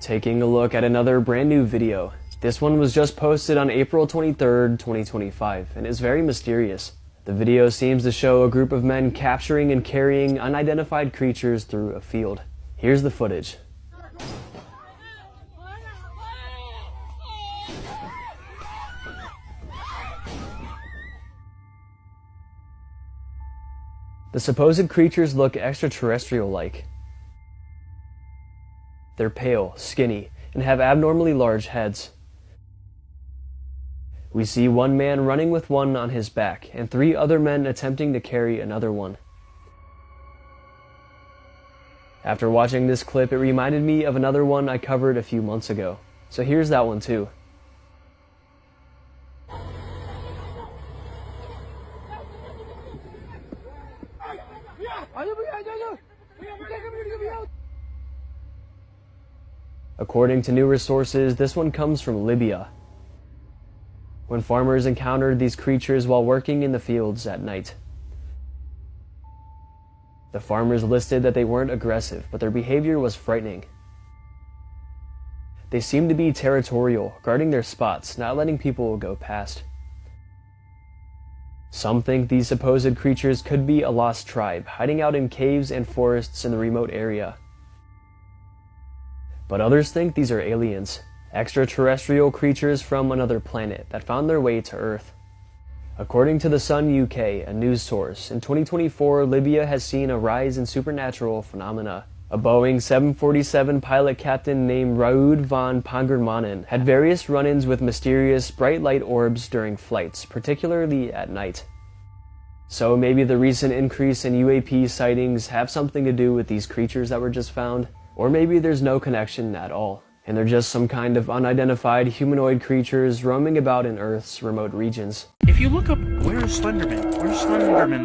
Taking a look at another brand new video. This one was just posted on April 23rd, 2025, and is very mysterious. The video seems to show a group of men capturing and carrying unidentified creatures through a field. Here's the footage. The supposed creatures look extraterrestrial-like. They're pale, skinny, and have abnormally large heads. We see one man running with one on his back, and 3 other men attempting to carry another one. After watching this clip, it reminded me of another one I covered a few months ago. So here's that one too. According to newer sources, this one comes from Libya, when farmers encountered these creatures while working in the fields at night. The farmers listed that they weren't aggressive, but their behavior was frightening. They seemed to be territorial, guarding their spots, not letting people go past. Some think these supposed creatures could be a lost tribe, hiding out in caves and forests in the remote area. But others think these are aliens, extraterrestrial creatures from another planet that found their way to Earth. According to The Sun UK, a news source, in 2024 Libya has seen a rise in supernatural phenomena. A Boeing 747 pilot captain named Raoud van Pangermannen had various run-ins with mysterious bright light orbs during flights, particularly at night. So maybe the recent increase in UAP sightings have something to do with these creatures that were just found? Or maybe there's no connection at all, and they're just some kind of unidentified humanoid creatures roaming about in Earth's remote regions. If you look up where's Slenderman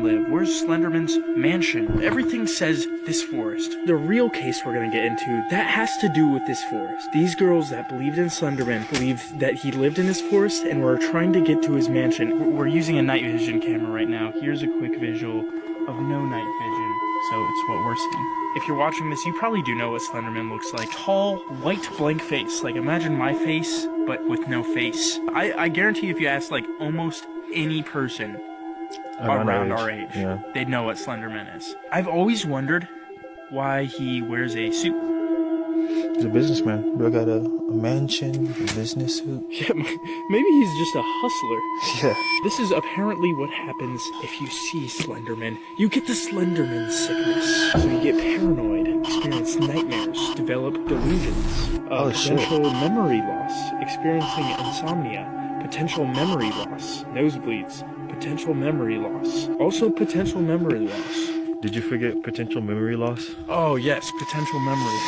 live, where's Slenderman's mansion, everything says this forest. The real case we're gonna get into, that has to do with this forest. These girls that believed in Slenderman believed that he lived in this forest and were trying to get to his mansion. We're using a night vision camera right now. Here's a quick visual of no night vision, so it's what we're seeing. If you're watching this, you probably do know what Slenderman looks like. Tall, white, blank face. Like, imagine my face, but with no face. I guarantee if you ask, like, almost any person around our age, yeah, they'd know what Slenderman is. I've always wondered why he wears a suit. He's a businessman. Bro got a mansion, a business suit. Yeah, maybe he's just a hustler. Yeah. This is apparently what happens if you see Slenderman. You get the Slenderman sickness. So you get paranoid, experience nightmares, develop delusions, potential memory loss, experiencing insomnia, potential memory loss, nosebleeds, potential memory loss, also potential memory loss. Did you forget potential memory loss? Oh yes, potential memory.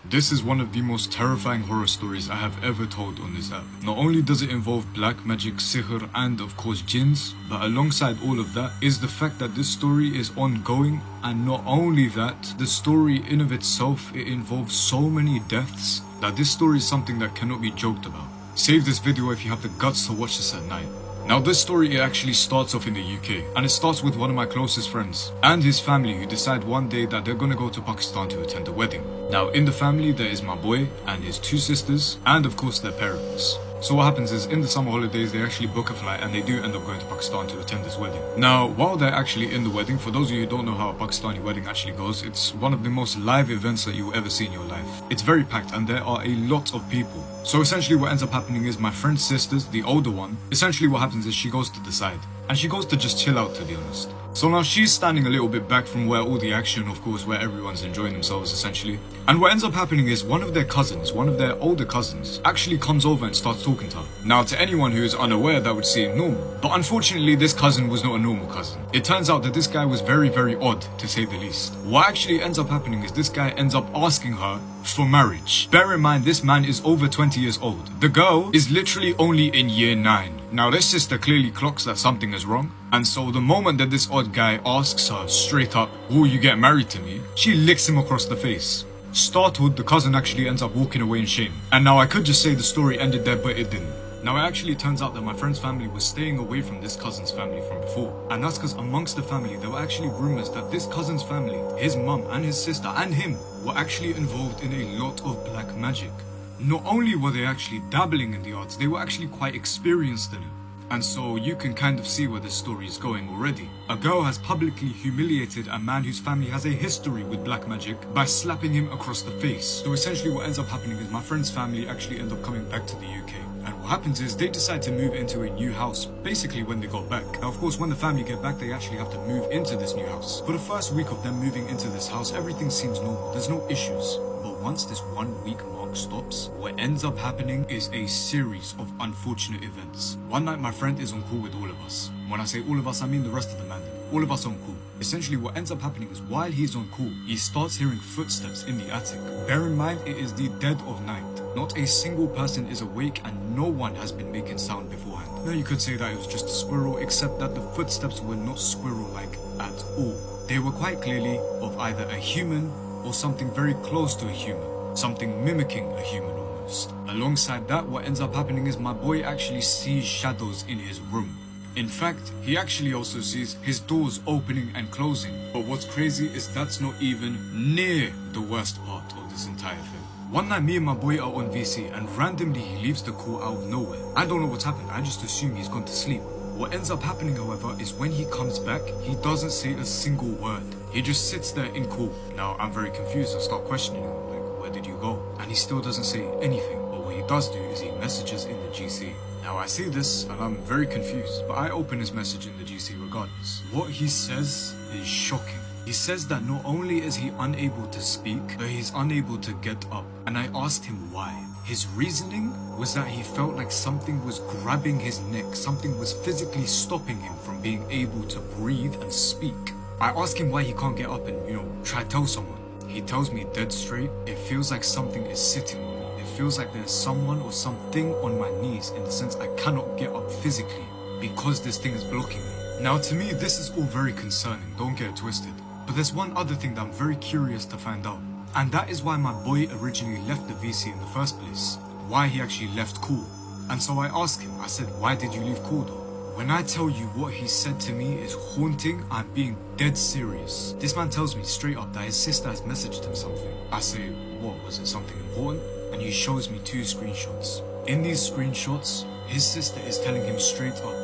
This is one of the most terrifying horror stories I have ever told on this app. Not only does it involve black magic, sihr, and of course jinns, but alongside all of that is the fact that this story is ongoing, and not only that, the story in of itself, it involves so many deaths that this story is something that cannot be joked about. Save this video if you have the guts to watch this at night. Now this story, it actually starts off in the UK, and it starts with one of my closest friends and his family who decide one day that they're gonna go to Pakistan to attend a wedding. Now in the family there is my boy and his 2 sisters and of course their parents. So what happens is in the summer holidays they actually book a flight and they do end up going to Pakistan to attend this wedding. Now while they're actually in the wedding, for those of you who don't know how a Pakistani wedding actually goes, it's one of the most live events that you will ever see in your life. It's very packed and there are a lot of people. So essentially what ends up happening is my friend's sisters, the older one, essentially what happens is she goes to the side and she goes to just chill out, to be honest. So now she's standing a little bit back from where all the action, of course, where everyone's enjoying themselves essentially. And what ends up happening is one of their cousins, one of their older cousins, actually comes over and starts talking to her. Now to anyone who is unaware, that would seem normal. But unfortunately this cousin was not a normal cousin. It turns out that this guy was very, very odd, to say the least. What actually ends up happening is this guy ends up asking her for marriage. Bear in mind this man is over 20 years old. The girl is literally only in year 9. Now this sister clearly clocks that something is wrong, and so the moment that this odd guy asks her straight up, will you get married to me, she licks him across the face. Startled, the cousin actually ends up walking away in shame. And now I could just say the story ended there, but it didn't. Now it actually turns out that my friend's family was staying away from this cousin's family from before. And that's because amongst the family there were actually rumors that this cousin's family, his mum and his sister and him, were actually involved in a lot of black magic. Not only were they actually dabbling in the arts, they were actually quite experienced in it. And so you can kind of see where this story is going already. A girl has publicly humiliated a man whose family has a history with black magic by slapping him across the face. So essentially what ends up happening is my friend's family actually end up coming back to the UK. And what happens is they decide to move into a new house, basically when they got back. Now of course when the family get back they actually have to move into this new house. For the first week of them moving into this house, everything seems normal, there's no issues. But once this 1 week mark stops, what ends up happening is a series of unfortunate events. One night my friend is on call with all of us. When I say all of us, I mean the rest of the man. All of us on call. Essentially what ends up happening is while he's on call, he starts hearing footsteps in the attic. Bear in mind it is the dead of night. Not a single person is awake and no one has been making sound beforehand. Now you could say that it was just a squirrel, except that the footsteps were not squirrel-like at all. They were quite clearly of either a human or something very close to a human. Something mimicking a human almost. Alongside that, what ends up happening is my boy actually sees shadows in his room. In fact, he actually also sees his doors opening and closing. But what's crazy is that's not even near the worst part of this entire thing. One night me and my boy are on VC and randomly he leaves the call out of nowhere. I don't know what's happened, I just assume he's gone to sleep. What ends up happening however is when he comes back, he doesn't say a single word. He just sits there in call. Now I'm very confused, I start questioning him, like where did you go? And he still doesn't say anything. But what he does do is he messages in the GC. Now I see this and I'm very confused, but I open his message in the GC regardless. What he says is shocking. He says that not only is he unable to speak, but he's unable to get up. And I asked him why. His reasoning was that he felt like something was grabbing his neck, something was physically stopping him from being able to breathe and speak. I ask him why he can't get up and, try to tell someone. He tells me dead straight, it feels like something is sitting on me. It feels like there's someone or something on my knees in the sense I cannot get up physically because this thing is blocking me. Now to me, this is all very concerning, don't get it twisted. But there's one other thing that I'm very curious to find out. And that is why my boy originally left the VC in the first place. Why he actually left Cool. And so I asked him, I said, why did you leave Cool though? When I tell you what he said to me is haunting, I'm being dead serious. This man tells me straight up that his sister has messaged him something. I say, what, was it something important? And he shows me 2 screenshots. In these screenshots, his sister is telling him straight up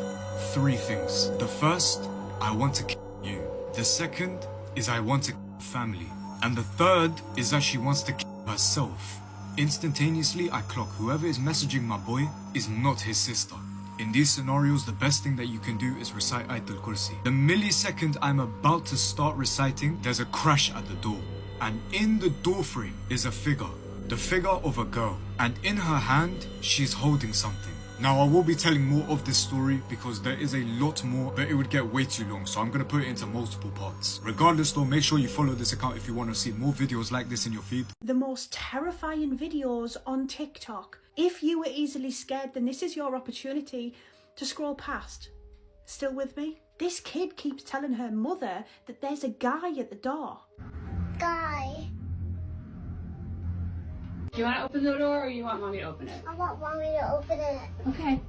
3 things. The first, I want to kill you. The second is I want to kill family. And the third is that she wants to kill herself. Instantaneously, I clock whoever is messaging my boy is not his sister. In these scenarios, the best thing that you can do is recite Ayatul Kursi. The millisecond I'm about to start reciting, there's a crash at the door. And in the doorframe is a figure. The figure of a girl. And in her hand, she's holding something. Now I will be telling more of this story because there is a lot more, but it would get way too long, so I'm going to put it into multiple parts. Regardless though, make sure you follow this account if you want to see more videos like this in your feed. The most terrifying videos on TikTok. If you were easily scared, then this is your opportunity to scroll past. Still with me? This kid keeps telling her mother that there's a guy at the door. Guy. Do you want to open the door or you want mommy to open it? I want mommy to open it. Okay.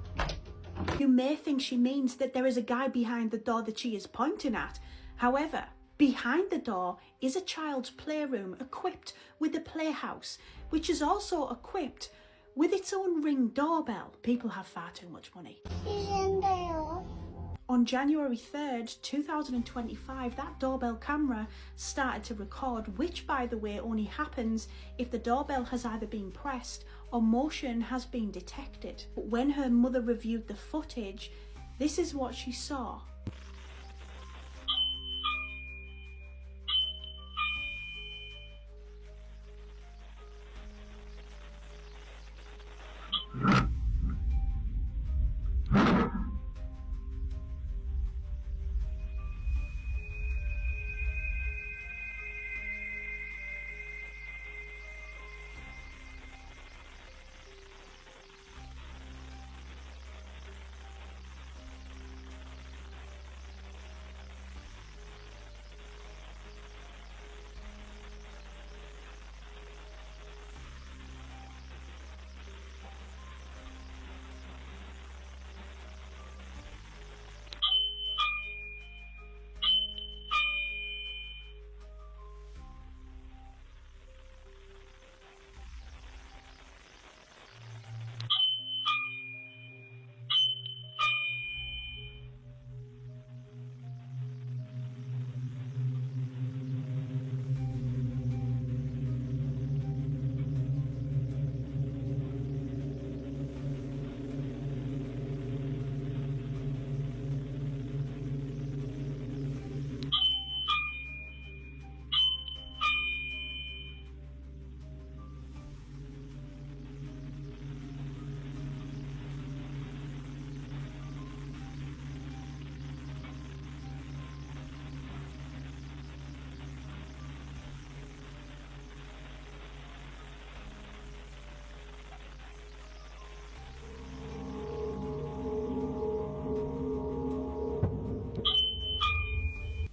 You may think she means that there is a guy behind the door that she is pointing at. However, behind the door is a child's playroom equipped with a playhouse, which is also equipped with its own Ring doorbell. People have far too much money. He's in there. On January 3rd, 2025, that doorbell camera started to record, which by the way only happens if the doorbell has either been pressed or motion has been detected. But when her mother reviewed the footage, this is what she saw.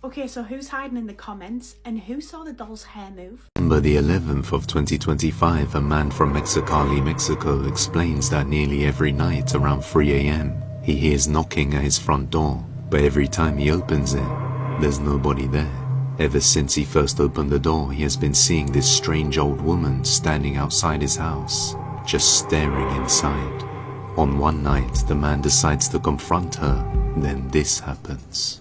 Okay, so who's hiding in the comments and who saw the doll's hair move? November the 11th of 2025, a man from Mexicali, Mexico explains that nearly every night around 3 a.m. he hears knocking at his front door, but every time he opens it, there's nobody there. Ever since he first opened the door, he has been seeing this strange old woman standing outside his house, just staring inside. On one night, the man decides to confront her, then this happens.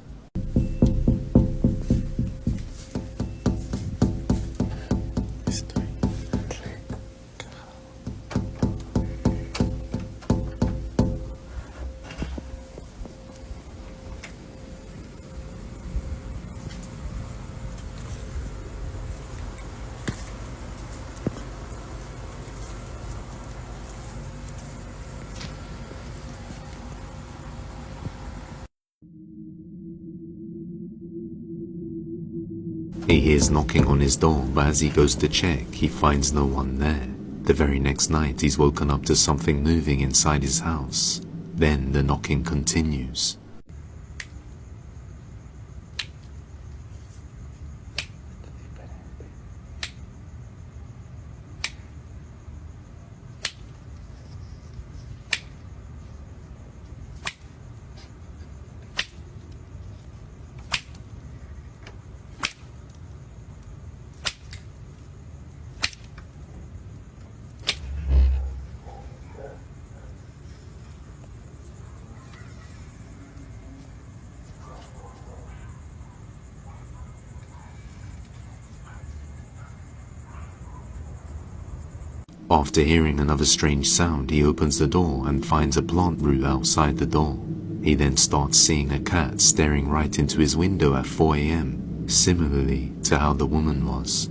He hears knocking on his door, but as he goes to check, he finds no one there. The very next night, he's woken up to something moving inside his house. Then the knocking continues. After hearing another strange sound, he opens the door and finds a plant root outside the door. He then starts seeing a cat staring right into his window at 4 a.m, similarly to how the woman was.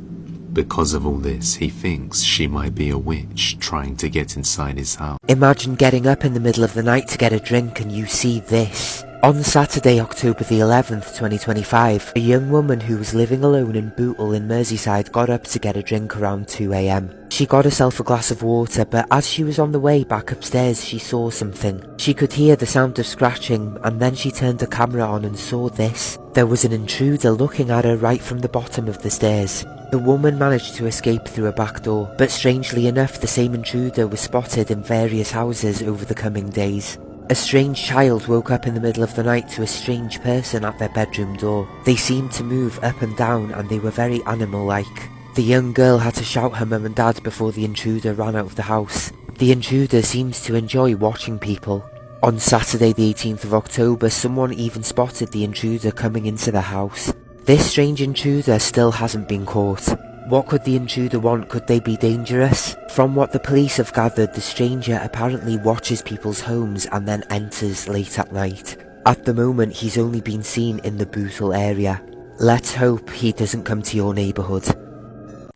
Because of all this, he thinks she might be a witch trying to get inside his house. Imagine getting up in the middle of the night to get a drink and you see this. On Saturday, October the 11th, 2025, a young woman who was living alone in Bootle in Merseyside got up to get a drink around 2 a.m. She got herself a glass of water, but as she was on the way back upstairs, she saw something. She could hear the sound of scratching, and then she turned the camera on and saw this. There was an intruder looking at her right from the bottom of the stairs. The woman managed to escape through a back door, but strangely enough, the same intruder was spotted in various houses over the coming days. A strange child woke up in the middle of the night to a strange person at their bedroom door. They seemed to move up and down and they were very animal-like. The young girl had to shout her mum and dad before the intruder ran out of the house. The intruder seems to enjoy watching people. On Saturday the 18th of October, someone even spotted the intruder coming into the house. This strange intruder still hasn't been caught. What could the intruder want? Could they be dangerous? From what the police have gathered, the stranger apparently watches people's homes and then enters late at night. At the moment, he's only been seen in the Bootle area. Let's hope he doesn't come to your neighbourhood.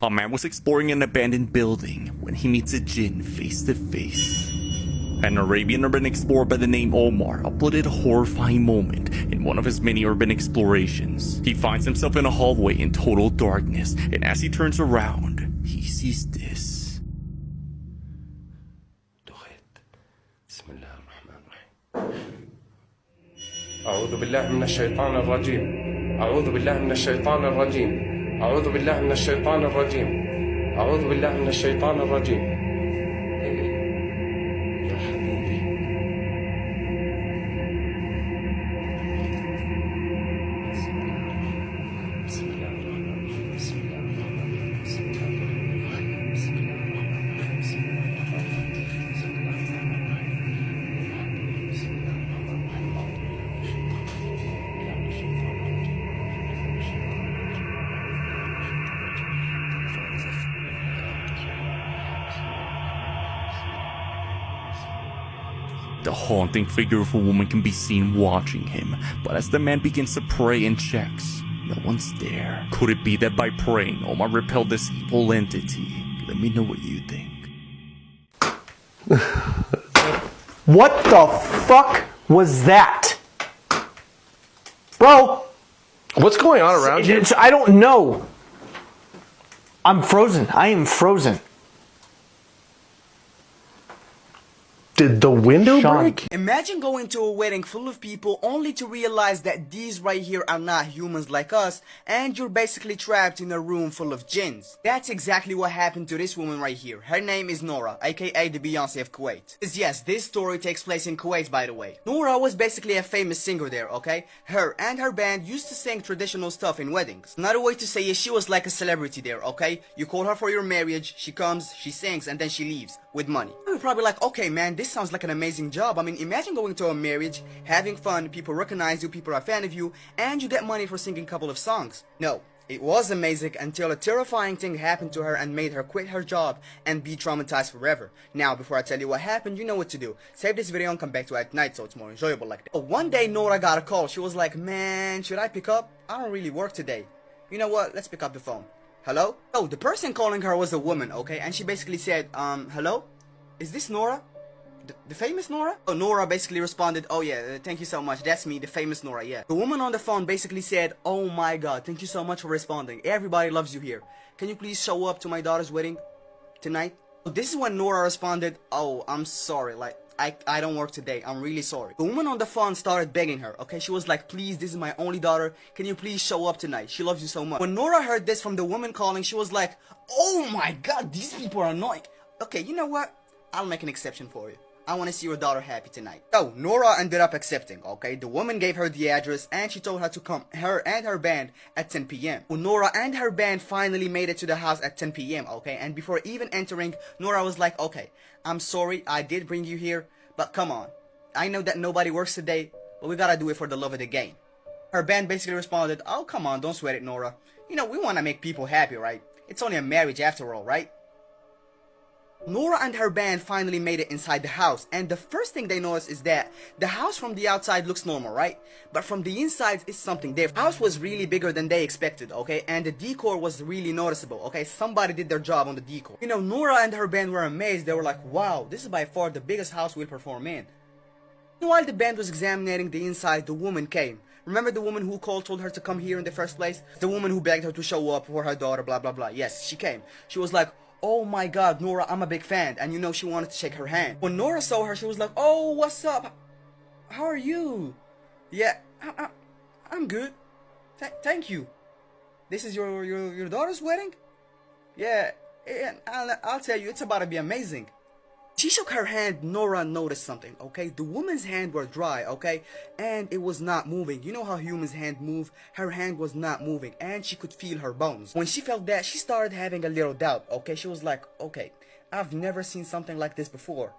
A man was exploring an abandoned building when he meets a jinn face to face. An Arabian urban explorer by the name Omar uploaded a horrifying moment in one of his many urban explorations. He finds himself in a hallway in total darkness, and as he turns around, he sees this. أعوذ بالله من الشيطان الرجيم أعوذ بالله من الشيطان الرجيم أعوذ بالله من الشيطان الرجيم أعوذ بالله من الشيطان الرجيم. The haunting figure of a woman can be seen watching him, but as the man begins to pray and checks, no one's there. Could it be that by praying, Omar repelled this evil entity? Let me know what you think. What the fuck was that? Bro! What's going on around you? I don't know. I'm frozen. I am frozen. Did the window Sean. break? Imagine going to a wedding full of people only to realize that these right here are not humans like us, and you're basically trapped in a room full of jinns. That's exactly what happened to this woman right here. Her name is Nora, aka the Beyonce of Kuwait. Yes, this story takes place in Kuwait, by the way. Nora was basically a famous singer there, okay? Her and her band used to sing traditional stuff in weddings. Another way to say it, she was like a celebrity there, okay? You call her for your marriage, she comes, she sings, and then she leaves with money. You're probably like, okay man, this sounds like an amazing job. I mean, imagine going to a marriage, having fun, people recognize you, people are a fan of you, and you get money for singing a couple of songs. No, it was amazing until a terrifying thing happened to her and made her quit her job and be traumatized forever. Now, before I tell you what happened, you know what to do. Save this video and come back to it at night so it's more enjoyable like that. But one day, Nora got a call. She was like, man, should I pick up? I don't really work today. You know what? Let's pick up the phone. Hello? Oh, the person calling her was a woman, okay? And she basically said, hello? Is this Nora? The famous Nora? Oh, Nora basically responded, oh yeah, thank you so much, that's me, the famous Nora, yeah. The woman on the phone basically said, oh my god, thank you so much for responding. Everybody loves you here. Can you please show up to my daughter's wedding tonight? This is when Nora responded, oh, I'm sorry, like, I don't work today, I'm really sorry. The woman on the phone started begging her, okay? She was like, please, this is my only daughter, can you please show up tonight? She loves you so much. When Nora heard this from the woman calling, she was like, oh my god, these people are annoying. Okay, you know what? I'll make an exception for you. I want to see your daughter happy tonight. So, Nora ended up accepting, okay? The woman gave her the address and she told her to come, her and her band, at 10 p.m. Well, Nora and her band finally made it to the house at 10 p.m., okay? And before even entering, Nora was like, okay, I'm sorry, I did bring you here, but come on. I know that nobody works today, but we gotta do it for the love of the game. Her band basically responded, oh, come on, don't sweat it, Nora. You know, we want to make people happy, right? It's only a marriage after all, right? Nora and her band finally made it inside the house, and the first thing they noticed is that the house from the outside looks normal, right? But from the inside it's something different. The house was really bigger than they expected, okay? And the decor was really noticeable, okay? Somebody did their job on the decor. You know, Nora and her band were amazed. They were like, wow, this is by far the biggest house we'll perform in. While the band was examining the inside, the woman came. Remember the woman who told her to come here in the first place? The woman who begged her to show up for her daughter, blah blah blah. Yes, she came. She was like, oh my god, Nora, I'm a big fan. And you know, she wanted to shake her hand. When Nora saw her, she was like, oh, what's up? How are you? Yeah, I'm good. Thank you. This is your daughter's wedding? Yeah, and I'll tell you, it's about to be amazing. She shook her hand. Nora noticed something, okay? The woman's hand were dry, okay? And it was not moving. You know how humans' hand move? Her hand was not moving, and she could feel her bones. When she felt that, she started having a little doubt, okay? She was like, okay, I've never seen something like this before.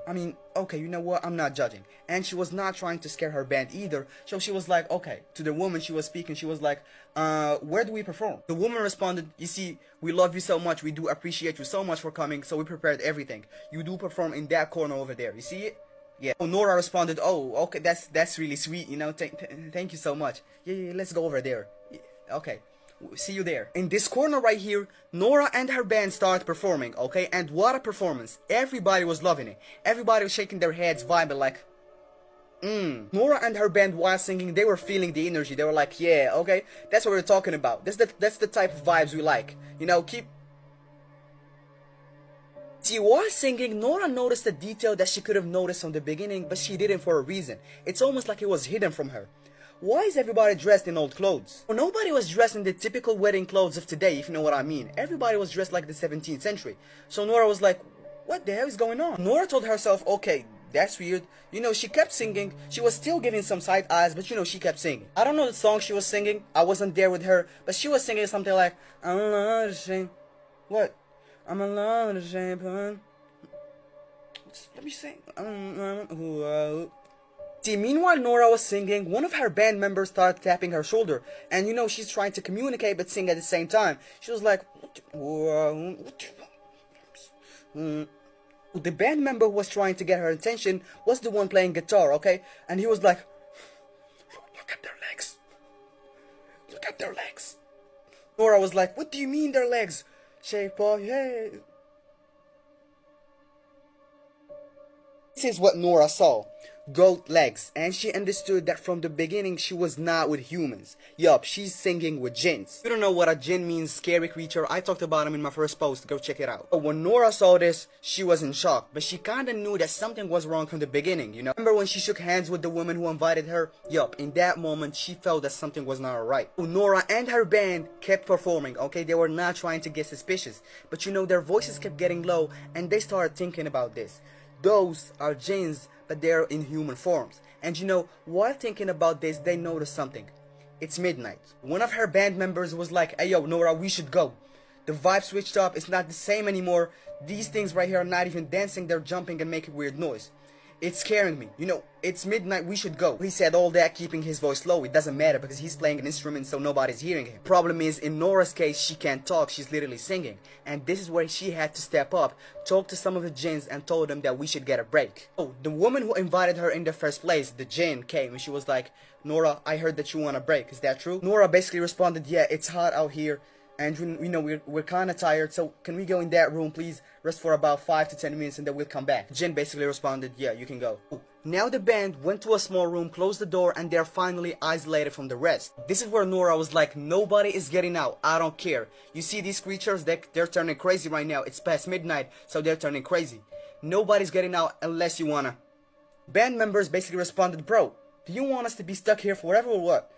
I mean, okay, you know what? I'm not judging. And she was not trying to scare her band either. So she was like, okay, to the woman she was speaking, she was like, where do we perform? The woman responded, you see, we love you so much. We do appreciate you so much for coming. So we prepared everything. You do perform in that corner over there. You see it? Yeah. Nora responded, oh, okay, that's really sweet. You know, thank you so much. Yeah, let's go over there. Yeah, okay. See you there. In this corner right here, Nora and her band started performing, okay? And what a performance. Everybody was loving it. Everybody was shaking their heads, vibing like, Nora and her band, while singing, they were feeling the energy. They were like, yeah, okay, that's what we're talking about. That's the type of vibes we like. You know, See, while singing, Nora noticed a detail that she could have noticed from the beginning, but she didn't for a reason. It's almost like it was hidden from her. Why is everybody dressed in old clothes? Well, nobody was dressed in the typical wedding clothes of today, if you know what I mean. Everybody was dressed like the 17th century. So Nora was like, what the hell is going on? Nora told herself, okay, that's weird. You know, she kept singing. She was still giving some side eyes, but you know, she kept singing. I don't know the song she was singing. I wasn't there with her, but she was singing something like, I'm alone ashamed. What? I'm alone ashamed. Let me sing. See, meanwhile Nora was singing, one of her band members started tapping her shoulder. And you know, she's trying to communicate but sing at the same time. She was like, the band member who was trying to get her attention was the one playing guitar, okay? And he was like, look at their legs. Look at their legs. Nora was like, what do you mean their legs? Shape of, yeah. This is what Nora saw. goat legs, and she understood that from the beginning she was not with humans. Yup, she's singing with jinns. You don't know what a jinn means, scary creature. I talked about him in my first post, go check it out. But when Nora saw this, she was in shock, but she kinda knew that something was wrong from the beginning, you know? Remember when she shook hands with the woman who invited her? Yup, in that moment she felt that something was not alright. Nora and her band kept performing, okay? They were not trying to get suspicious, but you know, their voices kept getting low, and they started thinking about this. Those are jinns, but they're in human forms. And you know, while thinking about this, they noticed something. It's midnight. One of her band members was like, hey yo, Nora, we should go. The vibe switched up, it's not the same anymore. These things right here are not even dancing, they're jumping and making weird noise. It's scaring me. You know, it's midnight, we should go. He said all that keeping his voice low. It doesn't matter because he's playing an instrument so nobody's hearing him. Problem is, in Nora's case, she can't talk, she's literally singing. And this is where she had to step up, talk to some of the jinns and told them that we should get a break. Oh, the woman who invited her in the first place, the jinn, came and she was like, Nora, I heard that you want a break, is that true? Nora basically responded, yeah, it's hot out here. And you know, we're kind of tired, so can we go in that room, please? Rest for about 5 to 10 minutes and then we'll come back. Jin basically responded, yeah, you can go. Now the band went to a small room, closed the door, and they're finally isolated from the rest. This is where Nora was like, nobody is getting out, I don't care. You see these creatures, they're turning crazy right now. It's past midnight, so they're turning crazy. Nobody's getting out unless you wanna. Band members basically responded, bro, do you want us to be stuck here forever or what?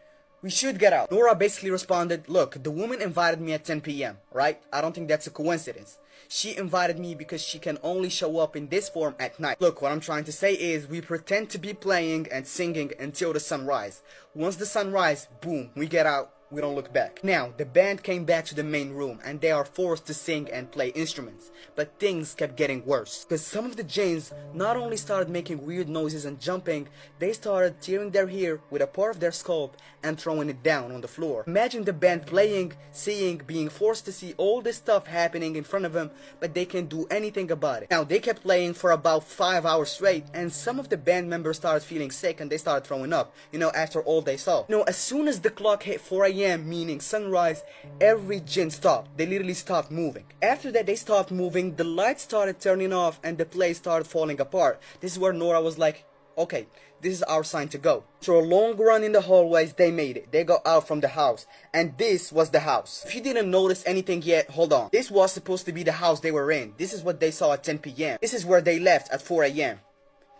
We should get out. Nora basically responded, look, the woman invited me at 10 p.m., right? I don't think that's a coincidence. She invited me because she can only show up in this form at night. Look, what I'm trying to say is we pretend to be playing and singing until the sunrise. Once the sun rises, boom, we get out. We don't look back. Now, the band came back to the main room and they are forced to sing and play instruments. But things kept getting worse. Because some of the jinns not only started making weird noises and jumping, they started tearing their hair with a part of their scalp and throwing it down on the floor. Imagine the band playing, seeing, being forced to see all this stuff happening in front of them, but they can't do anything about it. Now, they kept playing for about 5 hours straight, and some of the band members started feeling sick and they started throwing up, you know, after all they saw. You know, as soon as the clock hit 4 a.m., meaning sunrise, every jinn stopped. They literally stopped moving. After that, they stopped moving, the lights started turning off, and the place started falling apart. This is where Nora was like, okay, this is our sign to go. After a long run in the hallways, they made it. They got out from the house. And this was the house. If you didn't notice anything yet, hold on. This was supposed to be the house they were in. This is what they saw at 10 p.m. This is where they left at 4 a.m.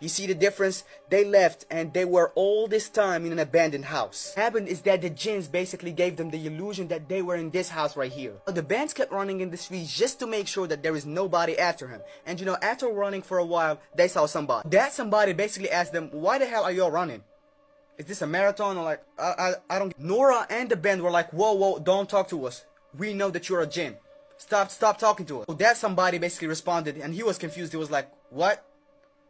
You see the difference? They left and they were all this time in an abandoned house. What happened is that the jinns basically gave them the illusion that they were in this house right here. But the bands kept running in the streets just to make sure that there is nobody after him. And you know, after running for a while, they saw somebody. That somebody basically asked them, why the hell are y'all running? Is this a marathon? Or like, I don't. Nora and the band were like, whoa, don't talk to us. We know that you're a jinn. Stop talking to us. So that somebody basically responded and he was confused. He was like, what?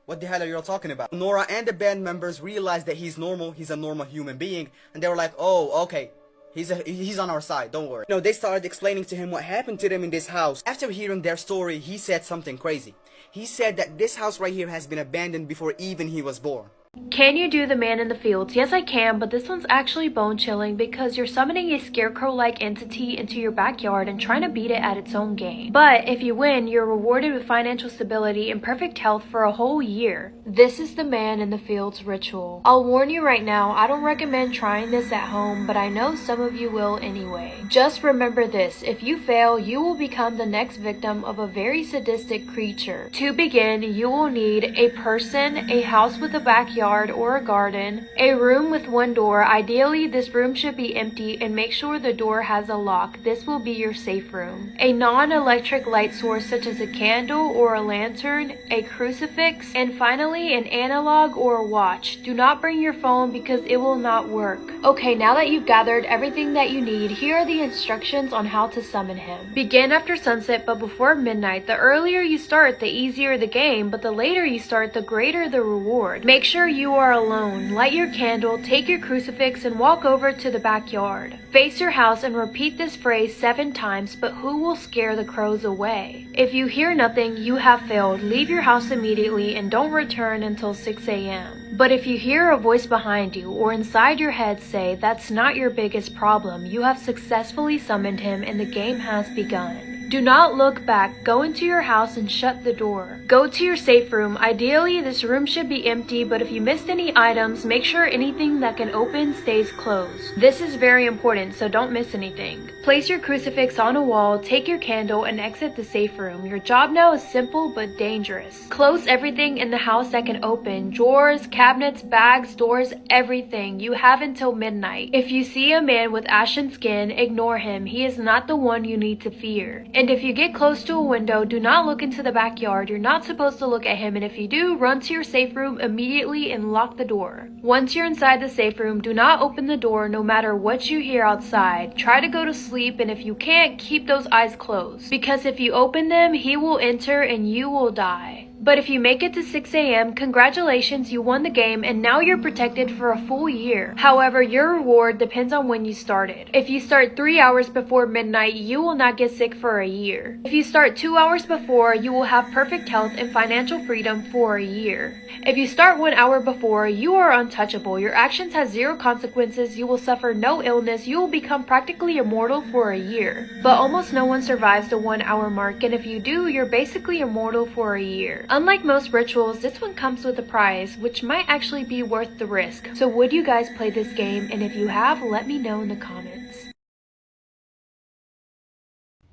What the hell are you all talking about? Nora and the band members realized that he's normal, he's a normal human being, and they were like, oh, okay, he's on our side, don't worry. You know, they started explaining to him what happened to them in this house. After hearing their story, he said something crazy. He said that this house right here has been abandoned before even he was born. Can you do the man in the fields? Yes, I can, but this one's actually bone chilling because you're summoning a scarecrow-like entity into your backyard and trying to beat it at its own game. But if you win, you're rewarded with financial stability and perfect health for a whole year. This is the man in the fields ritual. I'll warn you right now, I don't recommend trying this at home, but I know some of you will anyway. Just remember this, if you fail, you will become the next victim of a very sadistic creature. To begin, you will need a person, a house with a backyard, or a garden, a room with one door. Ideally, this room should be empty and make sure the door has a lock. This will be your safe room. A non-electric light source such as a candle or a lantern, a crucifix, and finally an analog or a watch. Do not bring your phone because it will not work. Okay, now that you've gathered everything that you need, here are the instructions on how to summon him. Begin after sunset but before midnight. The earlier you start, the easier the game, but the later you start, the greater the reward. Make sure you are alone. Light your candle, take your crucifix, and walk over to the backyard. Face your house and repeat this phrase 7 times, but who will scare the crows away? If you hear nothing, you have failed. Leave your house immediately and don't return until 6 a.m. But if you hear a voice behind you or inside your head say that's not your biggest problem, you have successfully summoned him and the game has begun. Do not look back. Go into your house and shut the door. Go to your safe room. Ideally, this room should be empty, but if you missed any items, make sure anything that can open stays closed. This is very important, so don't miss anything. Place your crucifix on a wall, take your candle, and exit the safe room. Your job now is simple but dangerous. Close everything in the house that can open. Drawers, cabinets, bags, doors, everything. You have until midnight. If you see a man with ashen skin, ignore him. He is not the one you need to fear. And if you get close to a window, do not look into the backyard. You're not supposed to look at him, and if you do, run to your safe room immediately and lock the door. Once you're inside the safe room, do not open the door no matter what you hear outside. Try to go to sleep, and if you can't, keep those eyes closed. Because if you open them, he will enter and you will die. But if you make it to 6 a.m., congratulations, you won the game and now you're protected for a full year. However, your reward depends on when you started. If you start 3 hours before midnight, you will not get sick for a year. If you start 2 hours before, you will have perfect health and financial freedom for a year. If you start 1 hour before, you are untouchable. Your actions have zero consequences, you will suffer no illness, you will become practically immortal for a year. But almost no one survives the 1 hour mark, and if you do, you're basically immortal for a year. Unlike most rituals, this one comes with a prize, which might actually be worth the risk. So would you guys play this game? And if you have, let me know in the comments.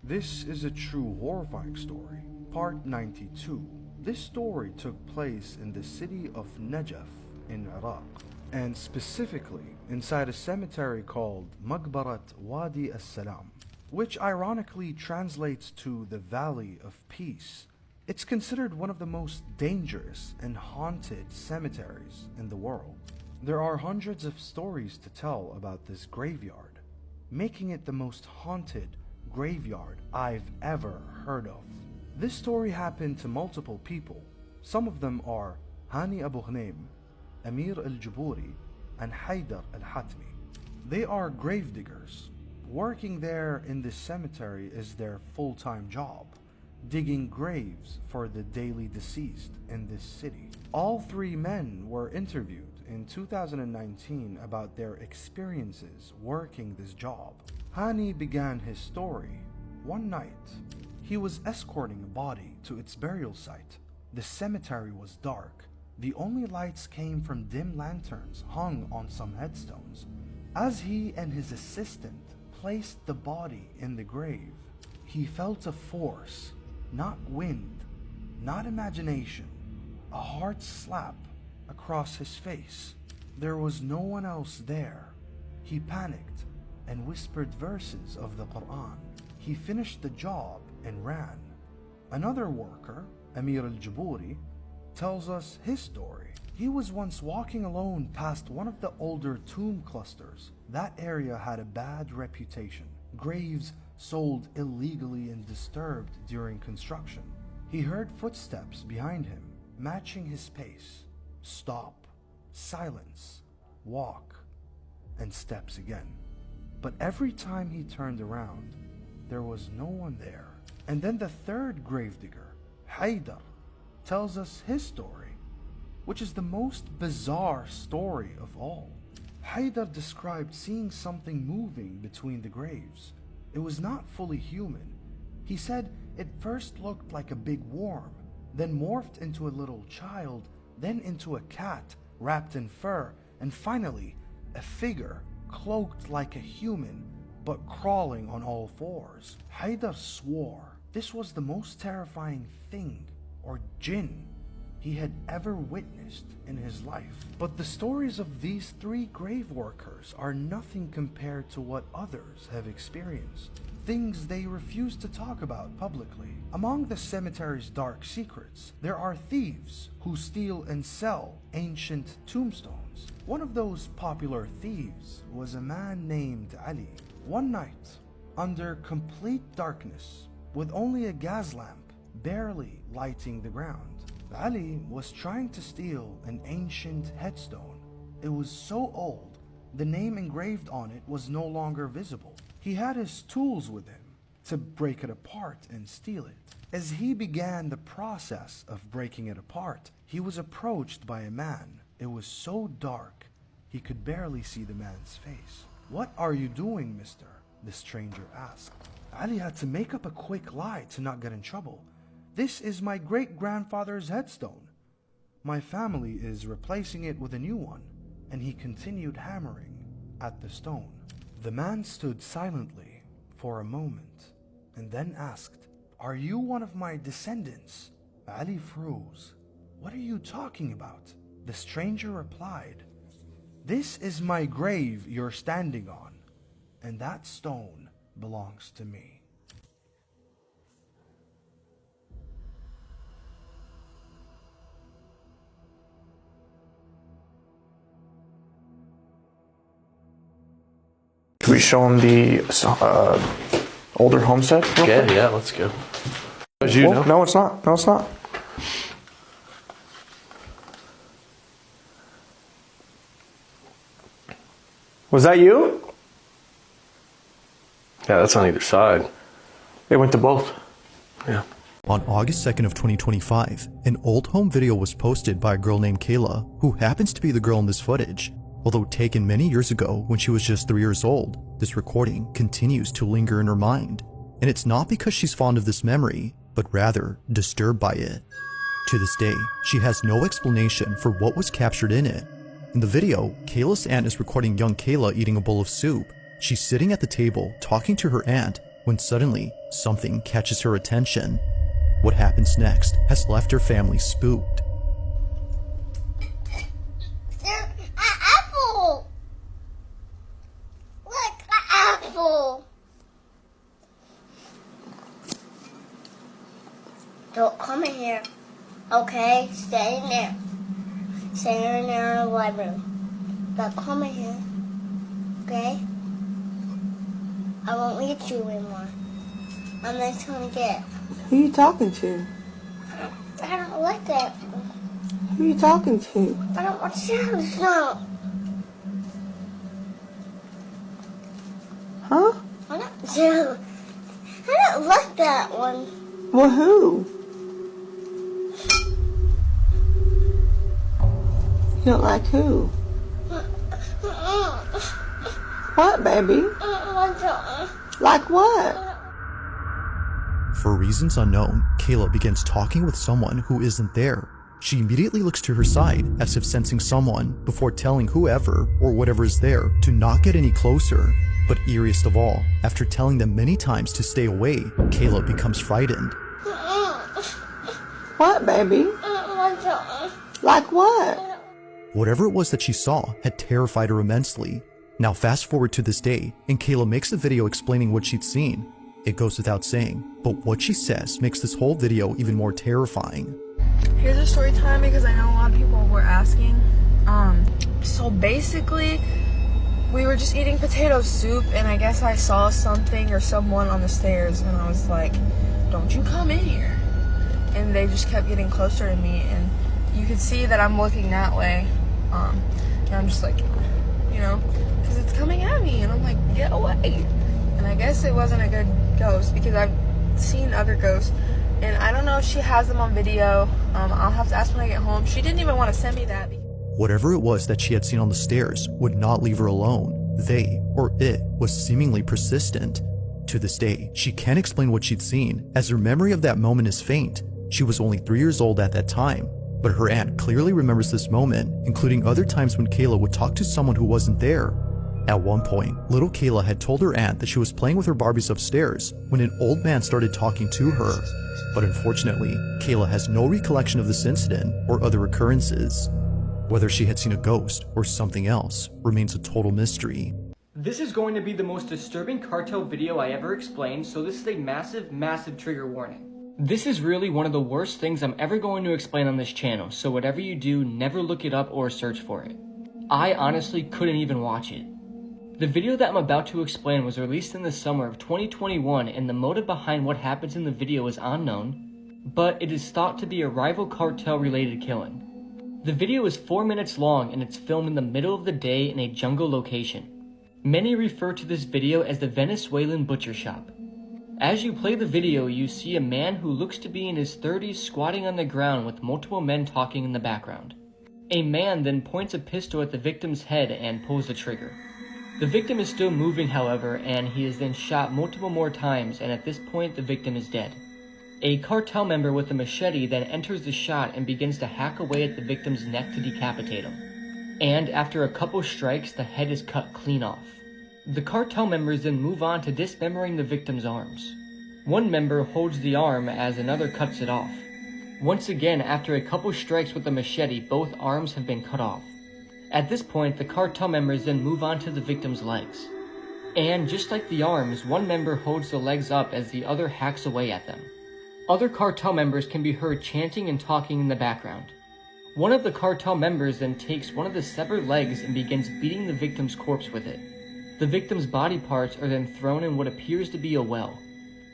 This is a true horrifying story, part 92. This story took place in the city of Najaf in Iraq, and specifically inside a cemetery called Maqbarat Wadi as-Salam, which ironically translates to the Valley of Peace. It's considered one of the most dangerous and haunted cemeteries in the world. There are hundreds of stories to tell about this graveyard, making it the most haunted graveyard I've ever heard of. This story happened to multiple people. Some of them are Hani Abu Ghnaim, Amir al-Jaburi, and Haydar al-Hatmi. They are gravediggers. Working there in this cemetery is their full-time job, digging graves for the daily deceased in this city. All three men were interviewed in 2019 about their experiences working this job. Hani began his story. One night, he was escorting a body to its burial site. The cemetery was dark. The only lights came from dim lanterns hung on some headstones. As he and his assistant placed the body in the grave, he felt a force, not wind, not imagination, a hard slap across his face. There was no one else there. He panicked and whispered verses of the Quran. He finished the job and ran. Another worker, Amir al-Jaburi, tells us his story. He was once walking alone past one of the older tomb clusters. That area had a bad reputation. Graves sold illegally and disturbed during construction. He heard footsteps behind him, matching his pace. Stop, silence, walk, and steps again. But every time he turned around, there was no one there. And then the third gravedigger, Haydar, tells us his story, which is the most bizarre story of all. Haydar described seeing something moving between the graves. It was not fully human. He said it first looked like a big worm, then morphed into a little child, then into a cat wrapped in fur, and finally a figure cloaked like a human but crawling on all fours. Haydar swore this was the most terrifying thing, or jinn, he had ever witnessed in his life. But the stories of these three grave workers are nothing compared to what others have experienced, things they refuse to talk about publicly. Among the cemetery's dark secrets, there are thieves who steal and sell ancient tombstones. One of those popular thieves was a man named Ali. One night, under complete darkness, with only a gas lamp barely lighting the ground, Ali was trying to steal an ancient headstone. It was so old, the name engraved on it was no longer visible. He had his tools with him to break it apart and steal it. As he began the process of breaking it apart, he was approached by a man. It was so dark, he could barely see the man's face. "What are you doing, mister?" the stranger asked. Ali had to make up a quick lie to not get in trouble. This is my great-grandfather's headstone. My family is replacing it with a new one. And he continued hammering at the stone. The man stood silently for a moment and then asked, "Are you one of my descendants?" Ali froze. "What are you talking about?" The stranger replied, "This is my grave you're standing on, and that stone belongs to me." Can we show him the older homestead? Yeah, let's go. As you know? No, it's not. No, it's not. Was that you? Yeah, that's on either side. They went to both. Yeah. On August 2nd of 2025, an old home video was posted by a girl named Kayla, who happens to be the girl in this footage. Although taken many years ago when she was just 3 years old, this recording continues to linger in her mind. And it's not because she's fond of this memory, but rather disturbed by it. To this day, she has no explanation for what was captured in it. In the video, Kayla's aunt is recording young Kayla eating a bowl of soup. She's sitting at the table talking to her aunt when suddenly something catches her attention. What happens next has left her family spooked. There's an apple. Look, an apple. Don't come in here. Okay, stay in there. Stay in there in the library. Don't come in here. Okay? I won't let you anymore. I'm not gonna get. Who you talking to? I don't like that. Who you talking to? I don't want to see this now. Huh? I don't like that one. Well, who? You don't like who? What, baby? Like what? For reasons unknown, Kayla begins talking with someone who isn't there. She immediately looks to her side as if sensing someone before telling whoever or whatever is there to not get any closer. But eeriest of all, after telling them many times to stay away, Kayla becomes frightened. What, baby? Like what? Whatever it was that she saw had terrified her immensely. Now fast forward to this day, and Kayla makes a video explaining what she'd seen. It goes without saying, but what she says makes this whole video even more terrifying. Here's a story time because I know a lot of people were asking. So basically, we were just eating potato soup and I guess I saw something or someone on the stairs and I was like, "Don't you come in here." And they just kept getting closer to me and you could see that I'm looking that way. And I'm just like, you know, because it's coming at me and I'm like, get away. And I guess it wasn't a good ghost because I've seen other ghosts and I don't know if she has them on video. I'll have to ask when I get home. She didn't even want to send me that. Whatever it was that she had seen on the stairs would not leave her alone. They, or it, was seemingly persistent. To this day, she can't explain what she'd seen, as her memory of that moment is faint. She was only 3 years old at that time, but her aunt clearly remembers this moment, including other times when Kayla would talk to someone who wasn't there. At one point, little Kayla had told her aunt that she was playing with her Barbies upstairs when an old man started talking to her. But unfortunately, Kayla has no recollection of this incident or other occurrences. Whether she had seen a ghost or something else remains a total mystery. This is going to be the most disturbing cartel video I ever explained, so this is a massive trigger warning. This is really one of the worst things I'm ever going to explain on this channel, so whatever you do, never look it up or search for it. I honestly couldn't even watch it. The video that I'm about to explain was released in the summer of 2021 and the motive behind what happens in the video is unknown, but it is thought to be a rival cartel related killing. The video is 4 minutes long and it's filmed in the middle of the day in a jungle location. Many refer to this video as the Venezuelan butcher shop. As you play the video, you see a man who looks to be in his 30s squatting on the ground with multiple men talking in the background. A man then points a pistol at the victim's head and pulls the trigger. The victim is still moving, however, and he is then shot multiple more times, and at this point the victim is dead. A cartel member with a machete then enters the shot and begins to hack away at the victim's neck to decapitate him. And after a couple strikes, the head is cut clean off. The cartel members then move on to dismembering the victim's arms. One member holds the arm as another cuts it off. Once again, after a couple strikes with the machete, both arms have been cut off. At this point, the cartel members then move on to the victim's legs. And just like the arms, one member holds the legs up as the other hacks away at them. Other cartel members can be heard chanting and talking in the background. One of the cartel members then takes one of the severed legs and begins beating the victim's corpse with it. The victim's body parts are then thrown in what appears to be a well.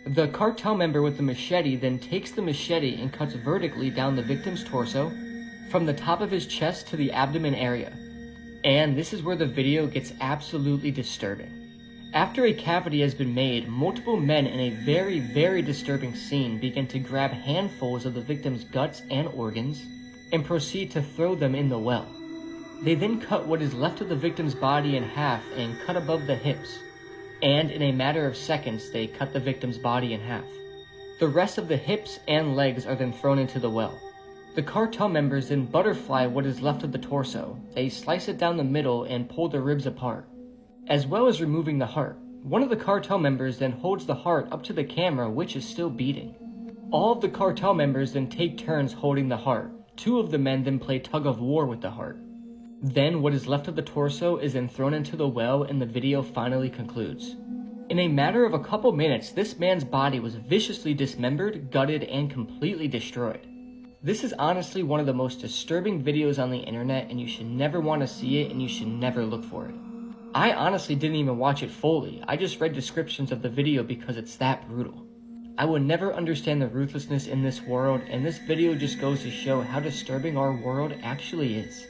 The cartel member with the machete then takes the machete and cuts vertically down the victim's torso, from the top of his chest to the abdomen area. And this is where the video gets absolutely disturbing. After a cavity has been made, multiple men in a very, very disturbing scene begin to grab handfuls of the victim's guts and organs and proceed to throw them in the well. They then cut what is left of the victim's body in half and cut above the hips, and in a matter of seconds they cut the victim's body in half. The rest of the hips and legs are then thrown into the well. The cartel members then butterfly what is left of the torso. They slice it down the middle and pull the ribs apart, as well as removing the heart. One of the cartel members then holds the heart up to the camera, which is still beating. All of the cartel members then take turns holding the heart. Two of the men then play tug of war with the heart. Then what is left of the torso is then thrown into the well, and the video finally concludes. In a matter of a couple minutes, this man's body was viciously dismembered, gutted, and completely destroyed. This is honestly one of the most disturbing videos on the internet, and you should never want to see it, and you should never look for it. I honestly didn't even watch it fully. I just read descriptions of the video because it's that brutal. I will never understand the ruthlessness in this world, and this video just goes to show how disturbing our world actually is.